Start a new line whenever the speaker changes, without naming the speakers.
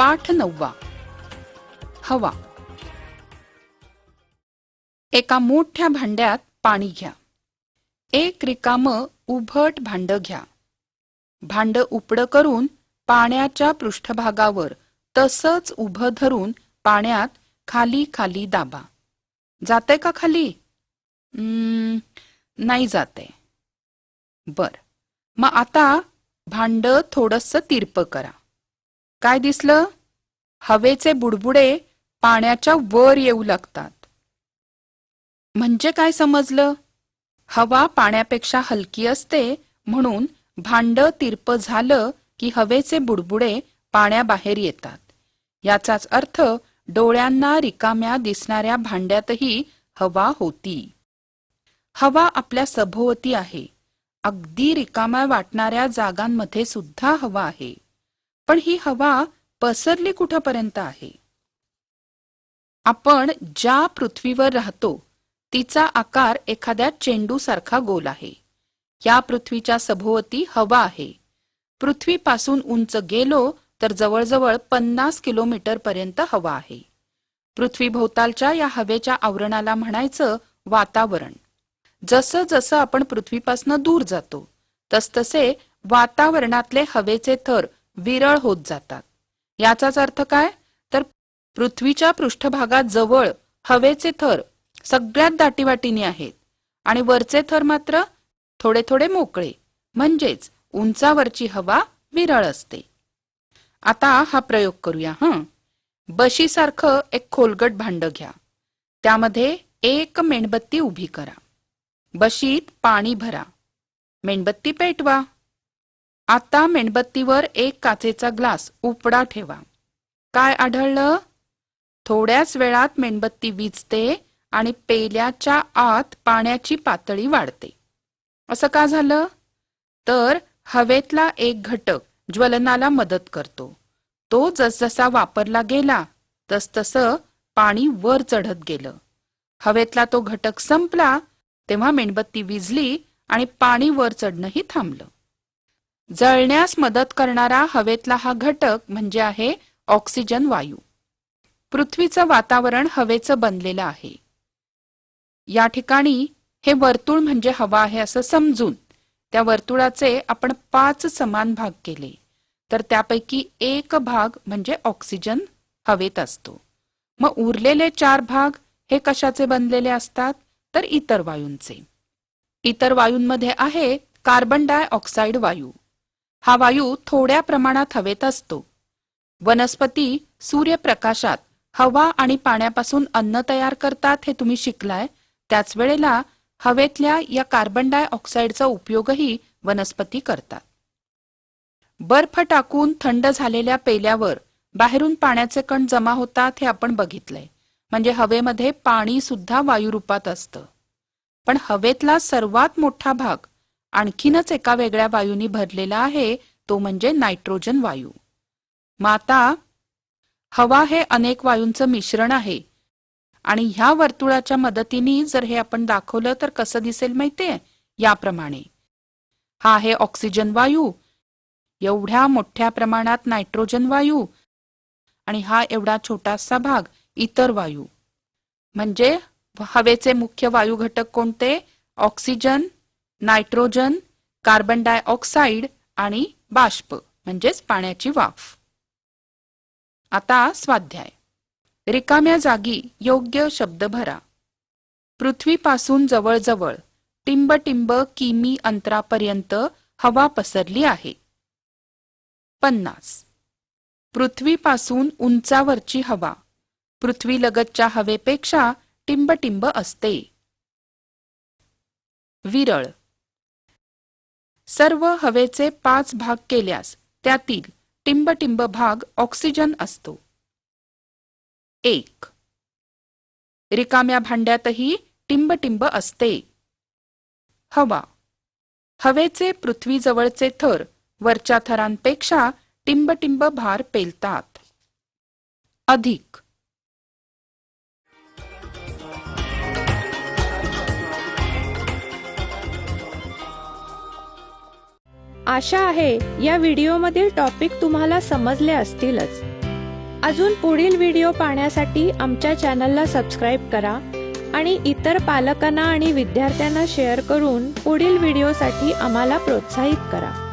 पाठ 9. हवा. एका मोठ्या भांड्यात पाणी घ्या. एक रिकामं उभट भांड घ्या. भांड उपडं करून पाण्याच्या पृष्ठभागावर तसंच उभं धरून पाण्यात खाली खाली दाबा. जाते का खाली? नाही जाते. बर, मग आता भांड थोडंसं तिरपं करा. काय दिसलं? हवेचे बुडबुडे पाण्याच्या वर येऊ लागतात. म्हणजे काय समजलं? हवा पाण्यापेक्षा हलकी असते, म्हणून भांड तिरपं झालं की हवेचे बुडबुडे पाण्याबाहेर येतात. याचाच अर्थ डोळ्यांना रिकाम्या दिसणाऱ्या भांड्यातही हवा होती. हवा आपल्या सभोवती आहे. अगदी रिकाम्या वाटणाऱ्या जागांमध्ये सुद्धा हवा आहे. पण ही हवा पसरली कुठपर्यंत आहे? आपण ज्या पृथ्वीवर राहतो तिचा आकार एखाद्या चेंडूसारखा गोल आहे. या पृथ्वीच्या सभोवती हवा आहे. पृथ्वीपासून उंच गेलो तर जवळजवळ 50 किलोमीटर पर्यंत हवा आहे. पृथ्वीभोवतालच्या या हवेच्या आवरणाला म्हणायचं वातावरण. जसं जसं आपण पृथ्वीपासून दूर जातो तसतसे वातावरणातले हवेचे थर विरळ होत जातात. याचाच अर्थ काय? तर पृथ्वीच्या पृष्ठभागात जवळ हवेचे थर सगळ्यात दाटीवाटीने आहेत आणि वरचे थर मात्र थोडे थोडे मोकळे, म्हणजेच उंचावरची हवा विरळ असते. आता हा प्रयोग करूया. बशीसारखं एक खोलगट भांड घ्या. त्यामध्ये एक मेणबत्ती उभी करा. बशीत पाणी भरा. मेणबत्ती पेटवा. आता मेणबत्तीवर एक काचेचा ग्लास उपडा ठेवा. काय आढळलं? थोड्याच वेळात मेणबत्ती विझते आणि पेल्याच्या आत पाण्याची पातळी वाढते. असं का झालं? तर हवेतला एक घटक ज्वलनाला मदत करतो. तो जसजसा वापरला गेला तसतसं पाणी वर चढत गेलं. हवेतला तो घटक संपला तेव्हा मेणबत्ती विझली आणि पाणी वर चढणंही थांबलं. जळण्यास मदत करणारा हवेतला हा घटक म्हणजे आहे ऑक्सिजन वायू. पृथ्वीचं वातावरण हवेचं बनलेलं आहे. या ठिकाणी हे वर्तुळ म्हणजे हवा आहे असं समजून त्या वर्तुळाचे आपण 5 समान भाग केले, तर त्यापैकी एक भाग म्हणजे ऑक्सिजन हवेत असतो. मग उरलेले 4 भाग हे कशाचे बनलेले असतात? तर इतर वायूंचे. इतर वायूंमध्ये आहे कार्बन डायऑक्साइड वायू. हा वायू थोड्या प्रमाणात हवेत असतो. वनस्पती सूर्यप्रकाशात हवा आणि पाण्यापासून अन्न तयार करतात हे तुम्ही शिकलाय. त्याच वेळेला हवेतल्या या कार्बन डायऑक्साइडचा उपयोगही वनस्पती करतात. बर्फ टाकून थंड झालेल्या पेल्यावर बाहेरून पाण्याचे कण जमा होतात हे आपण बघितलंय. म्हणजे हवेमध्ये पाणी सुद्धा वायुरूपात असतं. पण हवेतला सर्वात मोठा भाग आणखीनच एका वेगळ्या वायूंनी भरलेला आहे, तो म्हणजे नायट्रोजन वायू. मग आता हवा हे अनेक वायूंचं मिश्रण आहे आणि ह्या वर्तुळाच्या मदतीने जर हे आपण दाखवलं तर कसं दिसेल माहितीये? याप्रमाणे. हा आहे ऑक्सिजन वायू, एवढ्या मोठ्या प्रमाणात नायट्रोजन वायू आणि हा एवढा छोटासा भाग इतर वायू. म्हणजे हवेचे मुख्य वायू घटक कोणते? ऑक्सिजन, नायट्रोजन, कार्बन डायऑक्साइड आणि बाष्प म्हणजेच पाण्याची वाफ. आता स्वाध्याय. रिकाम्या जागी योग्य शब्द भरा. पृथ्वीपासून जवळजवळ टिंबटिंब किमी अंतरापर्यंत हवा पसरली आहे. 50. पृथ्वीपासून उंचावरची हवा पृथ्वीलगतच्या हवेपेक्षा टिंबटिंब असते. विरळ. सर्व हवेचे 5 भाग केल्यास त्यातील टिंबटिंब भाग ऑक्सिजन असतो. 1. रिकाम्या भांड्यातही टिंबटिंब असते. हवा. हवेचे पृथ्वीजवळचे थर वरच्या थरांपेक्षा टिंबटिंब भार पेलतात. अधिक.
आशा आहे या व्हिडिओमधील टॉपिक तुम्हाला समजले असतीलच. अजून पुढील व्हिडिओ पाहण्यासाठी आमच्या चॅनलला सबस्क्राईब करा आणि इतर पालकांना आणि विद्यार्थ्यांना शेअर करून पुढील व्हिडिओसाठी आम्हाला प्रोत्साहित करा.